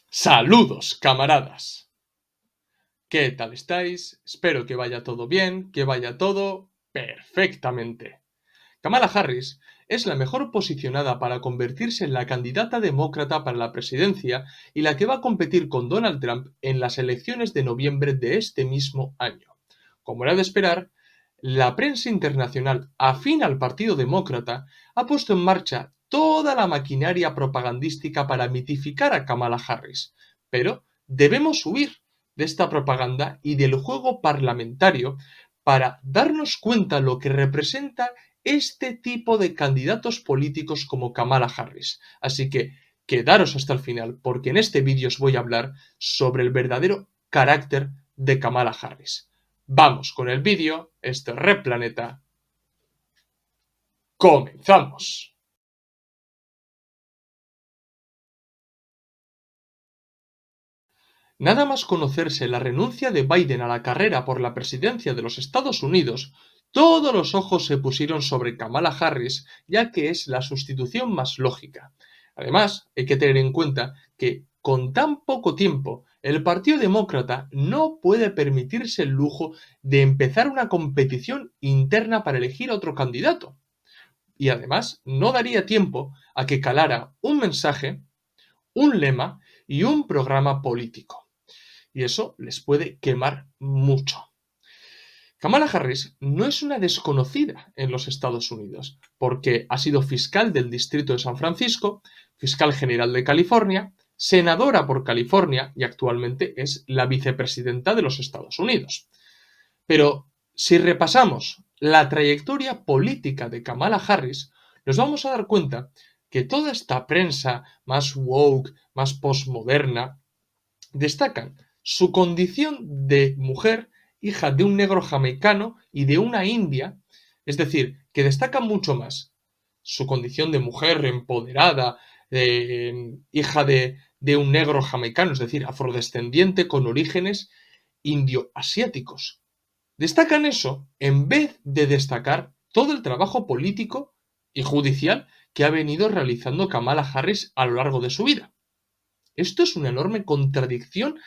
Saludos, camaradas. ¿Qué tal estáis? Espero que vaya todo bien, que vaya todo perfectamente. Kamala Harris es la mejor posicionada para convertirse en la candidata demócrata para la presidencia y la que va a competir con Donald Trump en las elecciones de noviembre de este mismo año. Como era de esperar, la prensa internacional afín al Partido Demócrata ha puesto en marcha toda la maquinaria propagandística para mitificar a Kamala Harris, pero debemos huir de esta propaganda y del juego parlamentario para darnos cuenta lo que representa este tipo de candidatos políticos como Kamala Harris. Así que quedaros hasta el final, porque en este vídeo os voy a hablar sobre el verdadero carácter de Kamala Harris. Vamos con el vídeo, este es Red Planeta. ¡Comenzamos! Nada más conocerse la renuncia de Biden a la carrera por la presidencia de los Estados Unidos, todos los ojos se pusieron sobre Kamala Harris, ya que es la sustitución más lógica. Además, hay que tener en cuenta que con tan poco tiempo, el Partido Demócrata no puede permitirse el lujo de empezar una competición interna para elegir a otro candidato. Y además, no daría tiempo a que calara un mensaje, un lema y un programa político. Y eso les puede quemar mucho. Kamala Harris no es una desconocida en los Estados Unidos, porque ha sido fiscal del Distrito de San Francisco, fiscal general de California, senadora por California y actualmente es la vicepresidenta de los Estados Unidos. Pero si repasamos la trayectoria política de Kamala Harris, nos vamos a dar cuenta que toda esta prensa más woke, más postmoderna, destacan su condición de mujer, hija de un negro jamaicano y de una india, es decir, que destacan mucho más su condición de mujer empoderada, hija de un negro jamaicano, es decir, afrodescendiente con orígenes indio-asiáticos. Destacan eso en vez de destacar todo el trabajo político y judicial que ha venido realizando Kamala Harris a lo largo de su vida. Esto es una enorme contradicción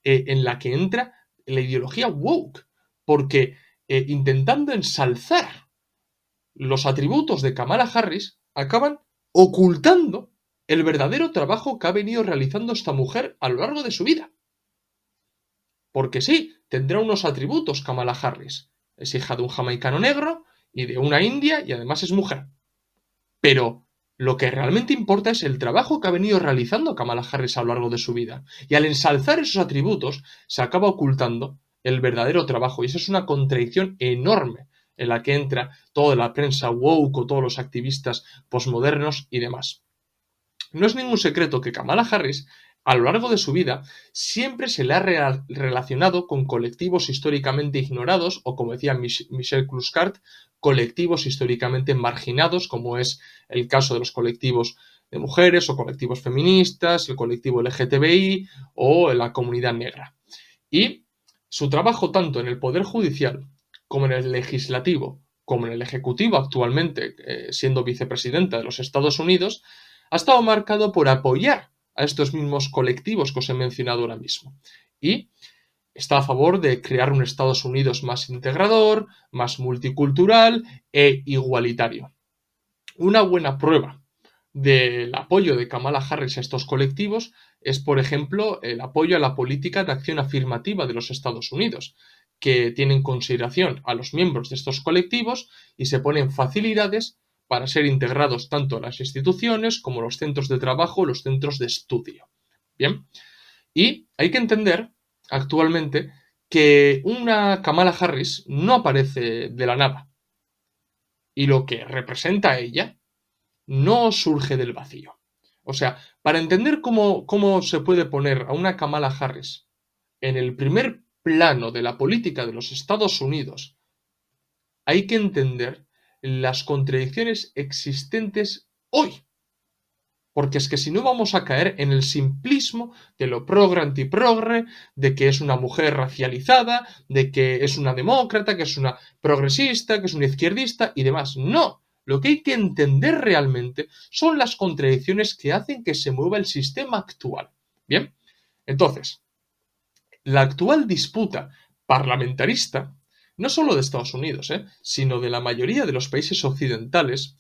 en la que entra la ideología woke, porque intentando ensalzar los atributos de Kamala Harris, acaban ocultando el verdadero trabajo que ha venido realizando esta mujer a lo largo de su vida. Porque sí, tendrá unos atributos Kamala Harris. Es hija de un jamaicano negro y de una india y además es mujer. Pero lo que realmente importa es el trabajo que ha venido realizando Kamala Harris a lo largo de su vida. Y al ensalzar esos atributos, se acaba ocultando el verdadero trabajo. Y eso es una contradicción enorme en la que entra toda la prensa woke o todos los activistas posmodernos y demás. No es ningún secreto que Kamala Harris, a lo largo de su vida, siempre se le ha relacionado con colectivos históricamente ignorados o, como decía Michel Cluscart, colectivos históricamente marginados, como es el caso de los colectivos de mujeres o colectivos feministas, el colectivo LGTBI o la comunidad negra. Y su trabajo tanto en el Poder Judicial como en el Legislativo, como en el Ejecutivo actualmente, siendo vicepresidenta de los Estados Unidos, ha estado marcado por apoyar a estos mismos colectivos que os he mencionado ahora mismo. Y está a favor de crear un Estados Unidos más integrador, más multicultural e igualitario. Una buena prueba del apoyo de Kamala Harris a estos colectivos es, por ejemplo, el apoyo a la política de acción afirmativa de los Estados Unidos, que tiene en consideración a los miembros de estos colectivos y se ponen facilidades para ser integrados tanto en las instituciones como los centros de trabajo o los centros de estudio. Bien, y hay que entender actualmente que una Kamala Harris no aparece de la nada y lo que representa a ella no surge del vacío. O sea, para entender cómo se puede poner a una Kamala Harris en el primer plano de la política de los Estados Unidos, hay que entender las contradicciones existentes hoy. Porque es que si no vamos a caer en el simplismo de lo progre antiprogre, de que es una mujer racializada, de que es una demócrata, que es una progresista, que es una izquierdista y demás. No, lo que hay que entender realmente son las contradicciones que hacen que se mueva el sistema actual. Bien, Entonces, la actual disputa parlamentarista, no solo de Estados Unidos, sino de la mayoría de los países occidentales,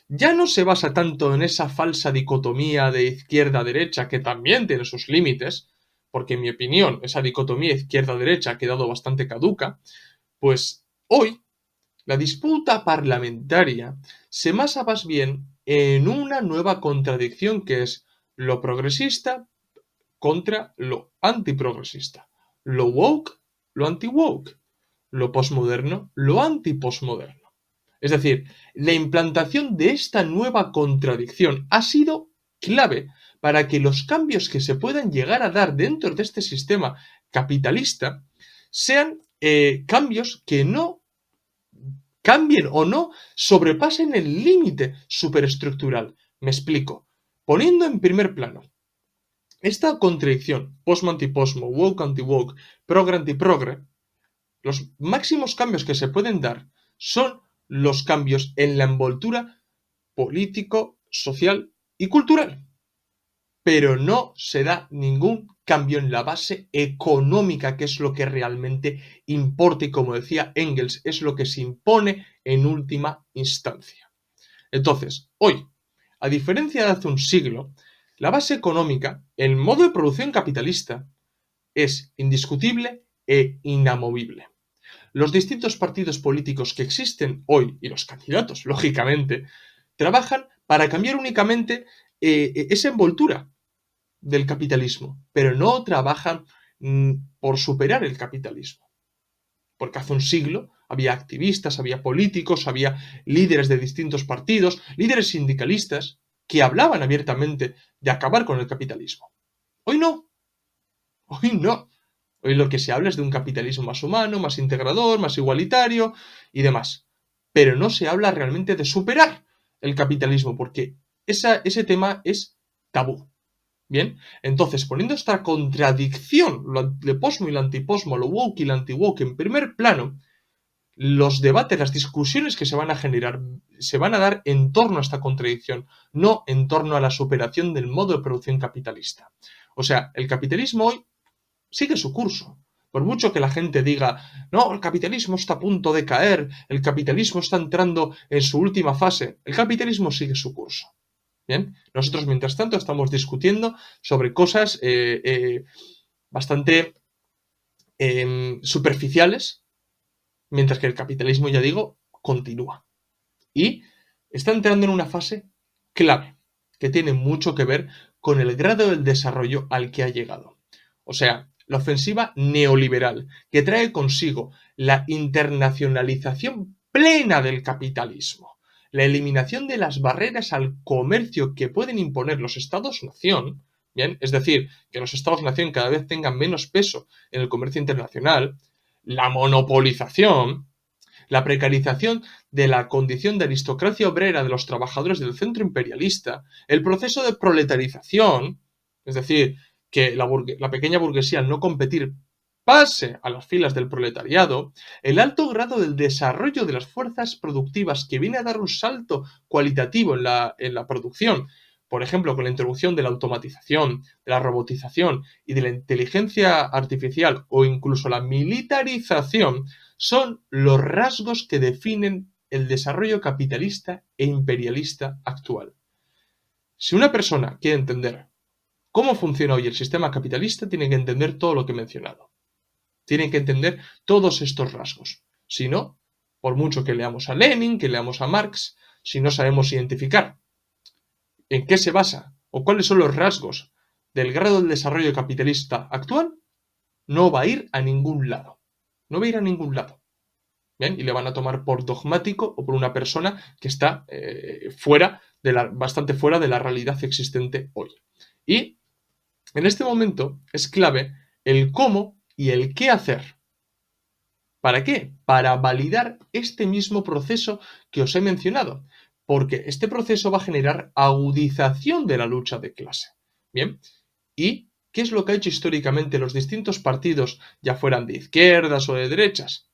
ya no se basa tanto en esa falsa dicotomía de izquierda-derecha, que también tiene sus límites, porque en mi opinión esa dicotomía izquierda-derecha ha quedado bastante caduca, pues hoy la disputa parlamentaria se basa más bien en una nueva contradicción que es lo progresista contra lo antiprogresista, lo woke, lo anti-woke, lo posmoderno, lo anti-posmoderno. Es decir, la implantación de esta nueva contradicción ha sido clave para que los cambios que se puedan llegar a dar dentro de este sistema capitalista sean cambios que no cambien o no sobrepasen el límite superestructural. Me explico. Poniendo en primer plano esta contradicción, posmo anti-posmo, woke anti-woke, progre anti-progre, los máximos cambios que se pueden dar son los cambios en la envoltura político, social y cultural. Pero no se da ningún cambio en la base económica, que es lo que realmente importa y, como decía Engels, es lo que se impone en última instancia. Entonces, hoy, a diferencia de hace un siglo, la base económica, el modo de producción capitalista, es indiscutible e inamovible. Los distintos partidos políticos que existen hoy, y los candidatos, lógicamente, trabajan para cambiar únicamente esa envoltura del capitalismo, pero no trabajan por superar el capitalismo. Porque hace un siglo había activistas, había políticos, había líderes de distintos partidos, líderes sindicalistas, que hablaban abiertamente de acabar con el capitalismo. Hoy no, hoy no. Hoy lo que se habla es de un capitalismo más humano, más integrador, más igualitario y demás. Pero no se habla realmente de superar el capitalismo, porque ese tema es tabú. Bien, entonces poniendo esta contradicción, lo posmo y lo antiposmo, lo woke y lo anti-woke en primer plano, los debates, las discusiones que se van a generar se van a dar en torno a esta contradicción, no en torno a la superación del modo de producción capitalista. O sea, el capitalismo hoy sigue su curso. Por mucho que la gente diga, no, el capitalismo está a punto de caer, el capitalismo está entrando en su última fase, el capitalismo sigue su curso. Bien, nosotros mientras tanto estamos discutiendo sobre cosas bastante superficiales, mientras que el capitalismo, ya digo, continúa. Y está entrando en una fase clave, que tiene mucho que ver con el grado del desarrollo al que ha llegado. O sea, la ofensiva neoliberal, que trae consigo la internacionalización plena del capitalismo, la eliminación de las barreras al comercio que pueden imponer los estados-nación, ¿bien? Es decir, que los estados-nación cada vez tengan menos peso en el comercio internacional, la monopolización, la precarización de la condición de aristocracia obrera de los trabajadores del centro imperialista, el proceso de proletarización, es decir, que la pequeña burguesía al no competir pase a las filas del proletariado, el alto grado del desarrollo de las fuerzas productivas que viene a dar un salto cualitativo en la producción, por ejemplo, con la introducción de la automatización, de la robotización y de la inteligencia artificial o incluso la militarización, son los rasgos que definen el desarrollo capitalista e imperialista actual. Si una persona quiere entender cómo funciona hoy el sistema capitalista, tiene que entender todo lo que he mencionado. Tiene que entender todos estos rasgos. Si no, por mucho que leamos a Lenin, que leamos a Marx, si no sabemos identificar en qué se basa o cuáles son los rasgos del grado del desarrollo capitalista actual, no va a ir a ningún lado. No va a ir a ningún lado. ¿Bien? Y le van a tomar por dogmático o por una persona que está bastante fuera de la realidad existente hoy. Y en este momento es clave el cómo y el qué hacer. ¿Para qué? Para validar este mismo proceso que os he mencionado, porque este proceso va a generar agudización de la lucha de clase. Bien, ¿y qué es lo que ha hecho históricamente los distintos partidos, ya fueran de izquierdas o de derechas?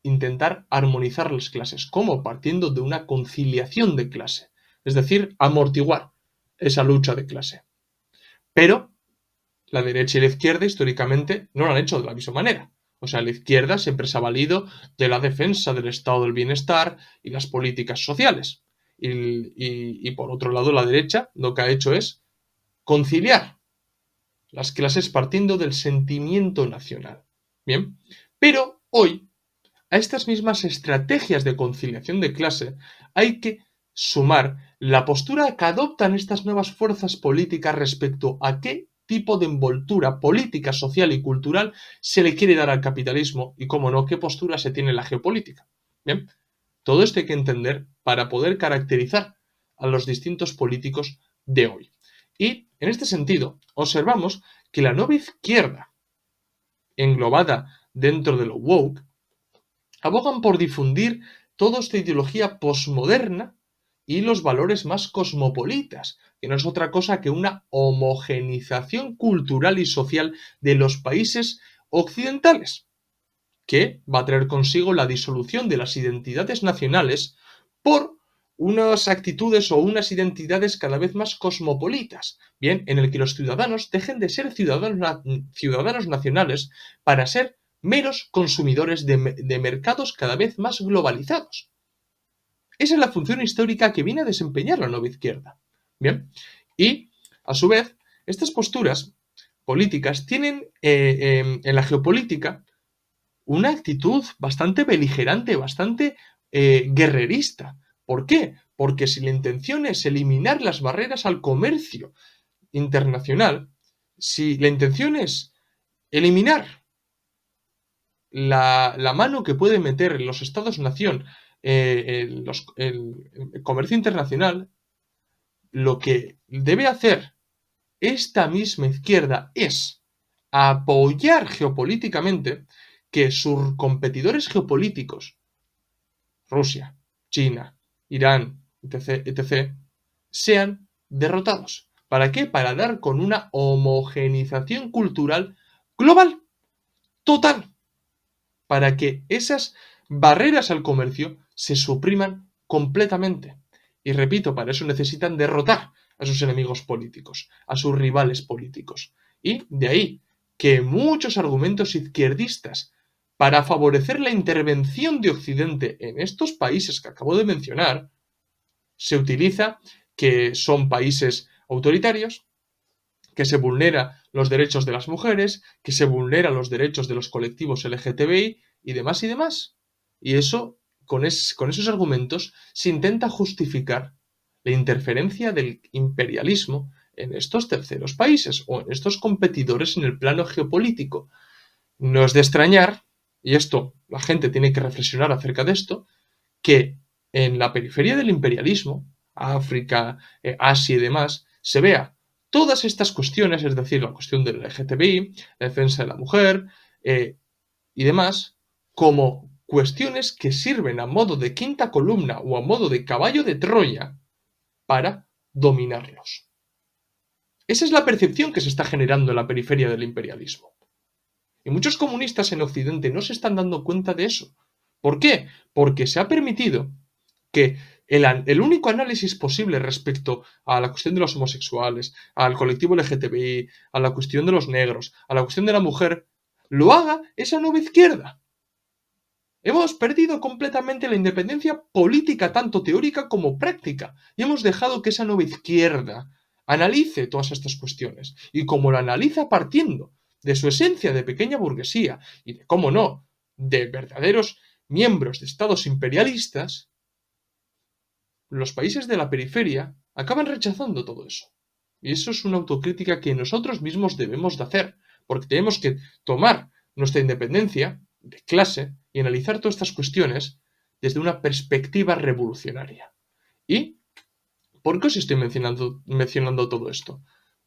Intentar armonizar las clases. ¿Cómo? Partiendo de una conciliación de clase, es decir, amortiguar esa lucha de clase. Pero la derecha y la izquierda históricamente no lo han hecho de la misma manera. O sea, la izquierda siempre se ha valido de la defensa del estado del bienestar y las políticas sociales. Y por otro lado, la derecha lo que ha hecho es conciliar las clases partiendo del sentimiento nacional. Bien, pero hoy a estas mismas estrategias de conciliación de clase hay que sumar la postura que adoptan estas nuevas fuerzas políticas respecto a qué tipo de envoltura política, social y cultural se le quiere dar al capitalismo y, cómo no, qué postura se tiene en la geopolítica. Bien, todo esto hay que entender para poder caracterizar a los distintos políticos de hoy. Y, en este sentido, observamos que la nueva izquierda, englobada dentro de lo woke, abogan por difundir toda esta ideología posmoderna y los valores más cosmopolitas, que no es otra cosa que una homogenización cultural y social de los países occidentales, que va a traer consigo la disolución de las identidades nacionales por unas actitudes o unas identidades cada vez más cosmopolitas, bien, en el que los ciudadanos dejen de ser ciudadanos nacionales para ser meros consumidores de mercados cada vez más globalizados. Esa es la función histórica que viene a desempeñar la nueva izquierda. Bien, y a su vez, estas posturas políticas tienen en la geopolítica una actitud bastante beligerante, bastante guerrerista. ¿Por qué? Porque si la intención es eliminar las barreras al comercio internacional, si la intención es eliminar la mano que puede meter los estados-nación el comercio internacional, lo que debe hacer esta misma izquierda es apoyar geopolíticamente que sus competidores geopolíticos, Rusia, China, Irán, etc., sean derrotados. ¿Para qué? Para dar con una homogenización cultural global, total, para que esas barreras al comercio se supriman completamente. Y repito, para eso necesitan derrotar a sus enemigos políticos, a sus rivales políticos. Y de ahí que muchos argumentos izquierdistas para favorecer la intervención de Occidente en estos países que acabo de mencionar, se utiliza que son países autoritarios, que se vulneran los derechos de las mujeres, que se vulneran los derechos de los colectivos LGTBI y demás y demás. Y eso, con esos argumentos, se intenta justificar la interferencia del imperialismo en estos terceros países o en estos competidores en el plano geopolítico. No es de extrañar, y esto la gente tiene que reflexionar acerca de esto, que en la periferia del imperialismo, África, Asia y demás, se vea todas estas cuestiones, es decir, la cuestión del LGTBI, la defensa de la mujer y demás, como cuestiones que sirven a modo de quinta columna o a modo de caballo de Troya para dominarlos. Esa es la percepción que se está generando en la periferia del imperialismo. Y muchos comunistas en Occidente no se están dando cuenta de eso. ¿Por qué? Porque se ha permitido que el único análisis posible respecto a la cuestión de los homosexuales, al colectivo LGTBI, a la cuestión de los negros, a la cuestión de la mujer, lo haga esa nueva izquierda. Hemos perdido completamente la independencia política, tanto teórica como práctica, y hemos dejado que esa nueva izquierda analice todas estas cuestiones. Y como lo analiza partiendo de su esencia de pequeña burguesía y de, cómo no, de verdaderos miembros de estados imperialistas, los países de la periferia acaban rechazando todo eso. Y eso es una autocrítica que nosotros mismos debemos de hacer, porque tenemos que tomar nuestra independencia de clase y analizar todas estas cuestiones desde una perspectiva revolucionaria. ¿Y por qué os estoy mencionando todo esto?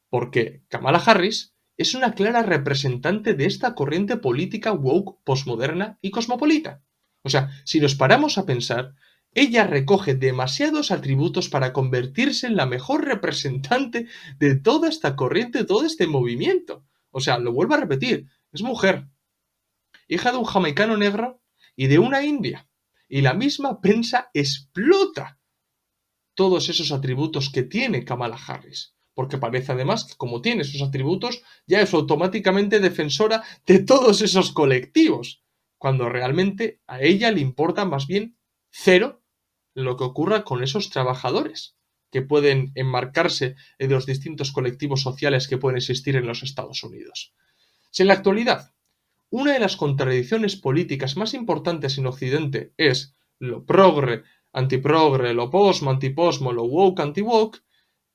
Porque Kamala Harris es una clara representante de esta corriente política woke, posmoderna y cosmopolita. O sea, si nos paramos a pensar, ella recoge demasiados atributos para convertirse en la mejor representante de toda esta corriente, de todo este movimiento. O sea, lo vuelvo a repetir, es mujer, hija de un jamaicano negro y de una india. Y la misma prensa explota todos esos atributos que tiene Kamala Harris. porque parece además que como tiene esos atributos ya es automáticamente defensora de todos esos colectivos, cuando realmente a ella le importa más bien cero lo que ocurra con esos trabajadores que pueden enmarcarse en los distintos colectivos sociales que pueden existir en los Estados Unidos. Si en la actualidad una de las contradicciones políticas más importantes en Occidente es lo progre, antiprogre, lo posmo, antiposmo, lo woke, anti-woke,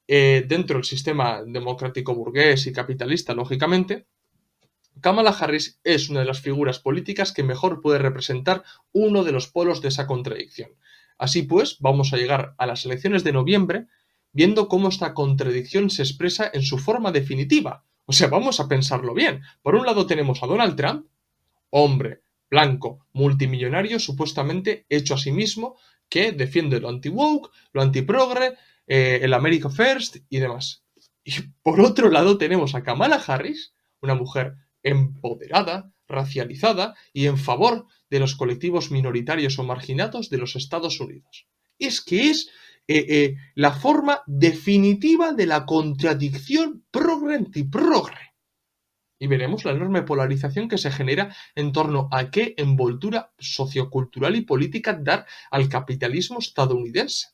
dentro del sistema democrático burgués y capitalista, lógicamente, Kamala Harris es una de las figuras políticas que mejor puede representar uno de los polos de esa contradicción. Así pues, vamos a llegar a las elecciones de noviembre viendo cómo esta contradicción se expresa en su forma definitiva. O sea, vamos a pensarlo bien. Por un lado tenemos a Donald Trump, hombre blanco, multimillonario, supuestamente hecho a sí mismo, que defiende lo anti-woke, lo anti-progre, el America First y demás. Y por otro lado tenemos a Kamala Harris, una mujer empoderada, racializada y en favor de los colectivos minoritarios o marginados de los Estados Unidos. Es que es la forma definitiva de la contradicción progre-antiprogre. Y veremos la enorme polarización que se genera en torno a qué envoltura sociocultural y política dar al capitalismo estadounidense.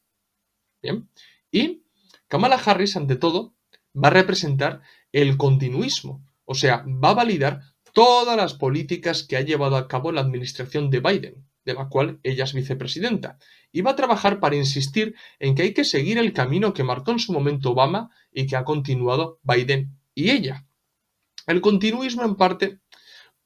Bien. Y Kamala Harris, ante todo, va a representar el continuismo, o sea, va a validar todas las políticas que ha llevado a cabo la administración de Biden, de la cual ella es vicepresidenta, y va a trabajar para insistir en que hay que seguir el camino que marcó en su momento Obama y que ha continuado Biden y ella. El continuismo, en parte,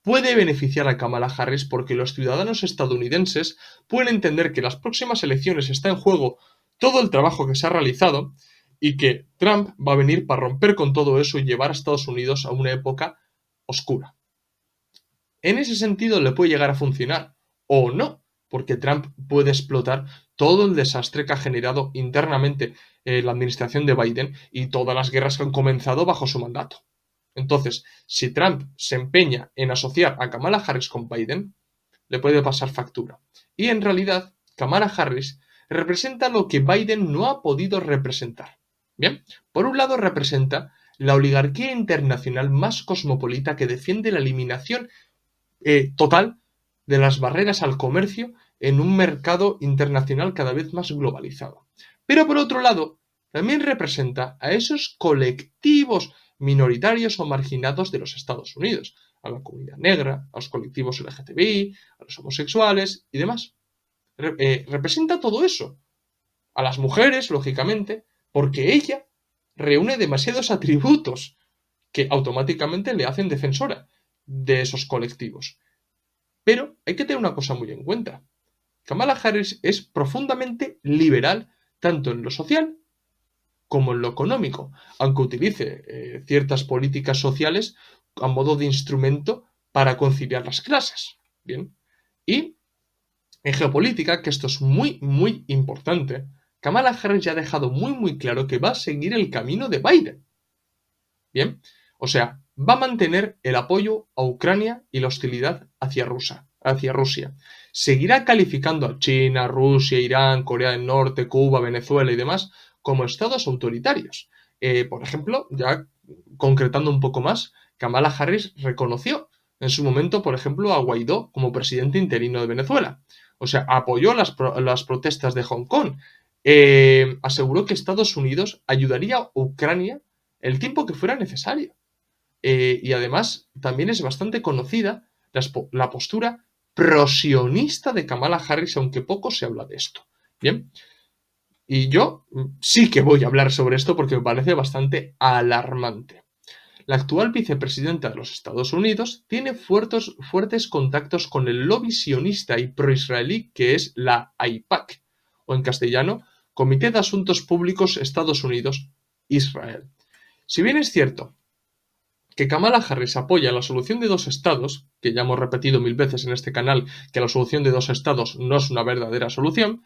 puede beneficiar a Kamala Harris porque los ciudadanos estadounidenses pueden entender que en las próximas elecciones está en juego todo el trabajo que se ha realizado y que Trump va a venir para romper con todo eso y llevar a Estados Unidos a una época oscura. En ese sentido le puede llegar a funcionar o no, porque Trump puede explotar todo el desastre que ha generado internamente la administración de Biden y todas las guerras que han comenzado bajo su mandato. Entonces, si Trump se empeña en asociar a Kamala Harris con Biden, le puede pasar factura. Y en realidad, Kamala Harris representa lo que Biden no ha podido representar. Bien, por un lado representa la oligarquía internacional más cosmopolita que defiende la eliminación total de las barreras al comercio en un mercado internacional cada vez más globalizado. Pero por otro lado, también representa a esos colectivos minoritarios o marginados de los Estados Unidos, a la comunidad negra, a los colectivos LGTBI, a los homosexuales y demás. Representa todo eso. A las mujeres, lógicamente, porque ella reúne demasiados atributos que automáticamente le hacen defensora de esos colectivos. Pero hay que tener una cosa muy en cuenta. Kamala Harris es profundamente liberal tanto en lo social como en lo económico, aunque utilice ciertas políticas sociales a modo de instrumento para conciliar las clases. Bien. Y en geopolítica, que esto es muy, muy importante, Kamala Harris ya ha dejado muy, muy claro que va a seguir el camino de Biden. Bien. O sea, va a mantener el apoyo a Ucrania y la hostilidad hacia Rusia. Seguirá calificando a China, Rusia, Irán, Corea del Norte, Cuba, Venezuela y demás como estados autoritarios. Por ejemplo, ya concretando un poco más, Kamala Harris reconoció en su momento, por ejemplo, a Guaidó como presidente interino de Venezuela. O sea, apoyó las protestas de Hong Kong. Aseguró que Estados Unidos ayudaría a Ucrania el tiempo que fuera necesario. Y además también es bastante conocida la postura prosionista de Kamala Harris, aunque poco se habla de esto. Bien, y yo sí que voy a hablar sobre esto porque me parece bastante alarmante. La actual vicepresidenta de los Estados Unidos tiene fuertes contactos con el lobby sionista y proisraelí que es la AIPAC, o en castellano, Comité de Asuntos Públicos Estados Unidos-Israel. Si bien es cierto que Kamala Harris apoya la solución de dos estados, que ya hemos repetido 1000 veces en este canal que la solución de dos estados no es una verdadera solución,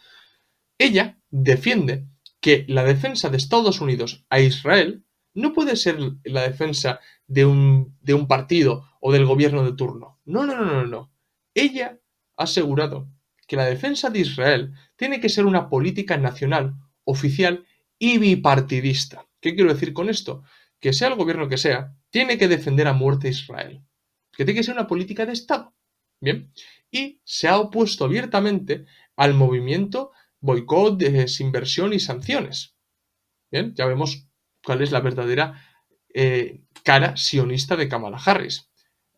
ella defiende que la defensa de Estados Unidos a Israel no puede ser la defensa de un partido o del gobierno de turno. No, no, no, no, no. Ella ha asegurado que la defensa de Israel tiene que ser una política nacional, oficial y bipartidista. ¿Qué quiero decir con esto? Que sea el gobierno que sea, tiene que defender a muerte a Israel. Que tiene que ser una política de Estado. Bien. Y se ha opuesto abiertamente al movimiento boicot, desinversión y sanciones. Bien, ya vemos cuál es la verdadera cara sionista de Kamala Harris.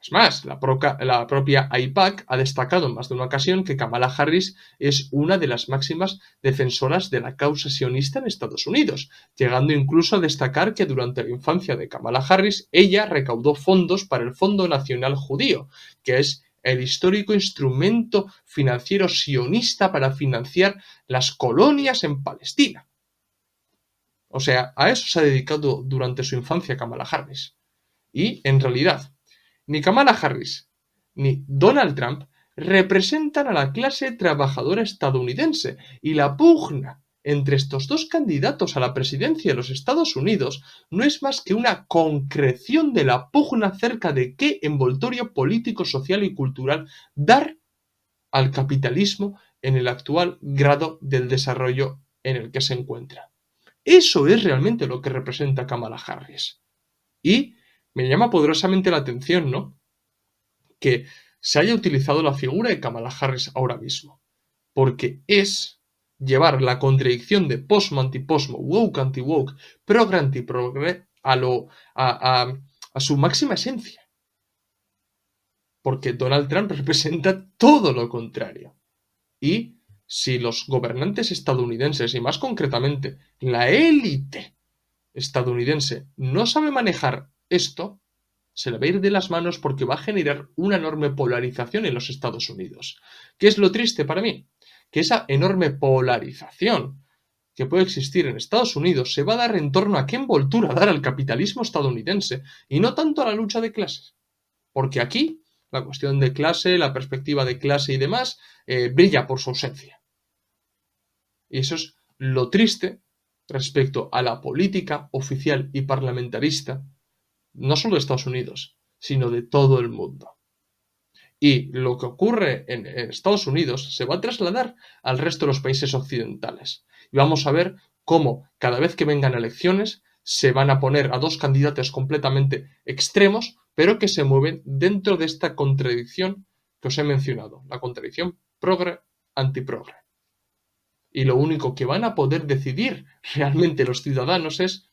Es más, la propia AIPAC ha destacado en más de una ocasión que Kamala Harris es una de las máximas defensoras de la causa sionista en Estados Unidos, llegando incluso a destacar que durante la infancia de Kamala Harris ella recaudó fondos para el Fondo Nacional Judío, que es el histórico instrumento financiero sionista para financiar las colonias en Palestina. O sea, a eso se ha dedicado durante su infancia Kamala Harris. Y, en realidad, ni Kamala Harris ni Donald Trump representan a la clase trabajadora estadounidense, y la pugna entre estos dos candidatos a la presidencia de los Estados Unidos no es más que una concreción de la pugna acerca de qué envoltorio político, social y cultural dar al capitalismo en el actual grado del desarrollo en el que se encuentra. Eso es realmente lo que representa Kamala Harris. Y me llama poderosamente la atención, ¿no?, que se haya utilizado la figura de Kamala Harris ahora mismo. Porque es llevar la contradicción de posmo anti-posmo, woke anti-woke, progre anti-progre a su máxima esencia. Porque Donald Trump representa todo lo contrario. Y si los gobernantes estadounidenses, y más concretamente la élite estadounidense, no sabe manejar esto, se le va a ir de las manos porque va a generar una enorme polarización en los Estados Unidos. ¿Qué es lo triste para mí? Que esa enorme polarización que puede existir en Estados Unidos se va a dar en torno a qué envoltura dar al capitalismo estadounidense y no tanto a la lucha de clases. Porque aquí la cuestión de clase, la perspectiva de clase y demás, brilla por su ausencia. Y eso es lo triste respecto a la política oficial y parlamentarista, no solo de Estados Unidos, sino de todo el mundo. Y lo que ocurre en Estados Unidos se va a trasladar al resto de los países occidentales. Y vamos a ver cómo cada vez que vengan elecciones se van a poner a dos candidatos completamente extremos, pero que se mueven dentro de esta contradicción que os he mencionado, la contradicción progre-antiprogre. Y lo único que van a poder decidir realmente los ciudadanos es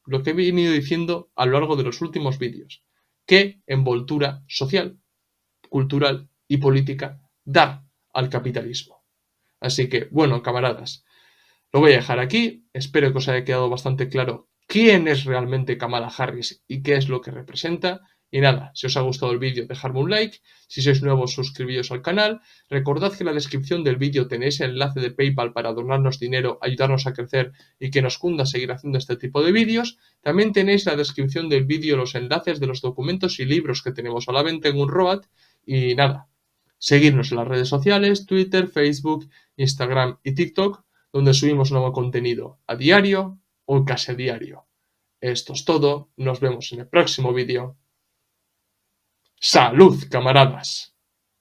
lo que he venido diciendo a lo largo de los últimos vídeos: qué envoltura social, cultural y política dar al capitalismo. Así que, bueno, camaradas, lo voy a dejar aquí. Espero que os haya quedado bastante claro quién es realmente Kamala Harris y qué es lo que representa. Y nada, si os ha gustado el vídeo, dejadme un like. Si sois nuevos, suscribíos al canal. Recordad que en la descripción del vídeo tenéis el enlace de PayPal para donarnos dinero, ayudarnos a crecer y que nos cunda seguir haciendo este tipo de vídeos. También tenéis en la descripción del vídeo los enlaces de los documentos y libros que tenemos a la venta en Unroad. Y nada, seguirnos en las redes sociales, Twitter, Facebook, Instagram y TikTok, donde subimos nuevo contenido a diario o casi a diario. Esto es todo, nos vemos en el próximo vídeo. ¡Salud, camaradas!